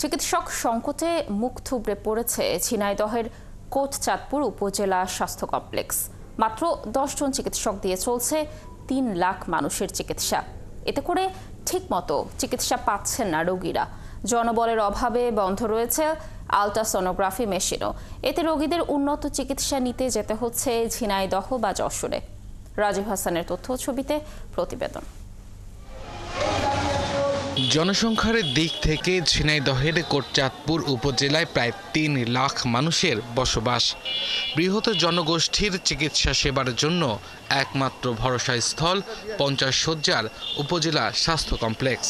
চিকিৎসক সংকটে মুখ থুবড়ে পড়েছে ঝিনাইদহের কোটচাঁদপুর উপজেলা স্বাস্থ্য কমপ্লেক্স। মাত্র 10 জন চিকিৎসক দিয়ে চলছে 3 লাখ মানুষের চিকিৎসা। এতে করে ঠিকমতো চিকিৎসা পাচ্ছেন না রোগীরা। জনবলের অভাবে বন্ধ রয়েছে আল্ট্রাসোনোগ্রাফি মেশিনও। এতে রোগীদের উন্নত চিকিৎসা নিতে যেতে হচ্ছে ঝিনাইদহ বা যশোরে। রাজীব হাসানের তথ্য ছবিতে প্রতিবেদন। জনসংখ্যার দিক থেকে ঝিনাইদহের কোটচাঁদপুর উপজেলায় প্রায় 3 লাখ মানুষের বসবাস। বৃহৎ জনগোষ্ঠীর চিকিৎসা সেবার জন্য একমাত্র ভরসাস্থল 50 শয্যার উপজেলা স্বাস্থ্য কমপ্লেক্স।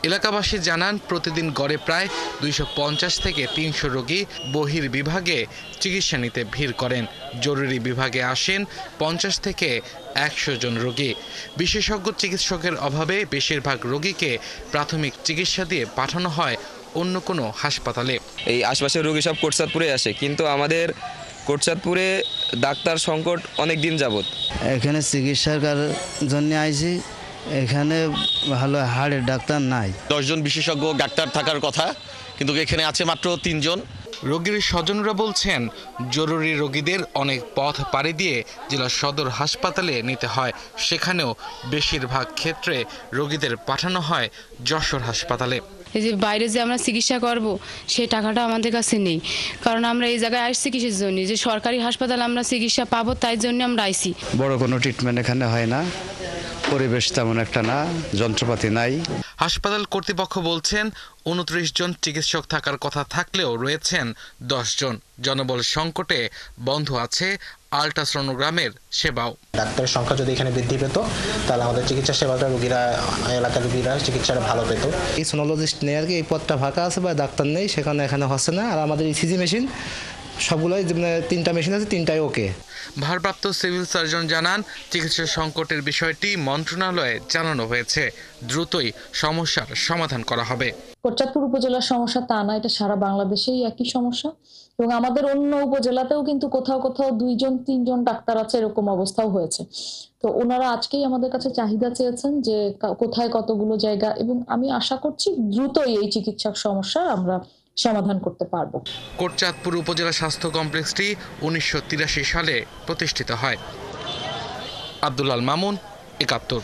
এলাকাবাসী জানান, প্রতিদিন গড়ে প্রায় 250 থেকে 300 রোগী বহির বিভাগে চিকিৎসা নিতে ভিড় করেন। জরুরি বিভাগে আসেন 50 থেকে 100 জন রোগী। বিশেষজ্ঞ চিকিৎসকের অভাবে বেশিরভাগ রোগীকে প্রাথমিক চিকিৎসা দিয়ে পাঠানো হয় অন্য কোনো হাসপাতালে। এই আশপাশের রোগী সব কোটচাঁদপুরে আসে, কিন্তু আমাদের কোটচাঁদপুরে ডাক্তার সংকট অনেক দিন যাবত। এখানে চিকিৎসার জন্য আইছি, এখানে ভালো হাড়ের ডাক্তার নাই। 10 জন বিশেষজ্ঞ ডাক্তার থাকার কথা, কিন্তু এখানে আছে মাত্র 3 জন। রোগীর স্বজনরা বলছেন, জরুরি রোগীদের অনেক পথ পাড়ি দিয়ে জেলা সদর হাসপাতালে নিতে হয়। সেখানেও বেশিরভাগ ক্ষেত্রে রোগীদের পাঠানো হয় যশোর হাসপাতালে। এই যে বাইরে যে আমরা চিকিৎসা করব, সেই টাকাটা আমাদের কাছে নেই। কারণ আমরা এই জায়গায় আসছি কিসের জন্য? যে সরকারি হাসপাতালে আমরা চিকিৎসা পাবো, তাই জন্য আমরা আইছি। বড় কোনো ট্রিটমেন্ট এখানে হয় না, পরিবেশ তেমন একটা না, যন্ত্রপাতি নাই। হাসপাতাল কর্তৃপক্ষ বলছেন 29 জন চিকিৎসক থাকার কথা থাকলেও রয়েছেন 10 জন। জনবল সংকটে বন্ধ আছে আল্ট্রাসোনোগ্রামের সেবাও। ডাক্তারের সংখ্যা যদি এখানে বৃদ্ধি পেত, তাহলে আমাদের চিকিৎসা সেবাটা এলাকার রোগীরা চিকিৎসাটা ভালো পেত। এই সোনোলজিস্ট নেই আর কি, এই পদটা ফাঁকা আছে বা ডাক্তার নেই, সেখানে এখানে হচ্ছে না। আর আমাদের ইসিজি মেশিন সবগুলোই 3টা মেশিন আছে, 3টাই ওকে। ভারপ্রাপ্ত সিভিল সার্জন জানান, চিকিৎসা সংকটের বিষয়টি মন্ত্রণালয়ে জানানো হয়েছে। দ্রুতই সমস্যার সমাধান করা হবে। কোটচাঁদপুর উপজেলার সমস্যা তা না, এটা সারা বাংলাদেশেই একই সমস্যা। এবং আমাদের অন্য উপজেলাতেও কিন্তু কোথাও কোথাও 2 জন 3 জন ডাক্তার আছে, এরকম অবস্থাও হয়েছে। তো ওনারা আজকেই আমাদের কাছে চাহিদা চেয়েছেন যে কোথায় কতগুলো জায়গা, এবং আমি আশা করছি দ্রুতই এই চিকিৎসক সমস্যা আমরা সমাধান করতে পারবো। কোটচাঁদপুর উপজেলা স্বাস্থ্য কমপ্লেক্সটি 1983 সালে প্রতিষ্ঠিত হয়। আব্দুল আল মামুন, 71।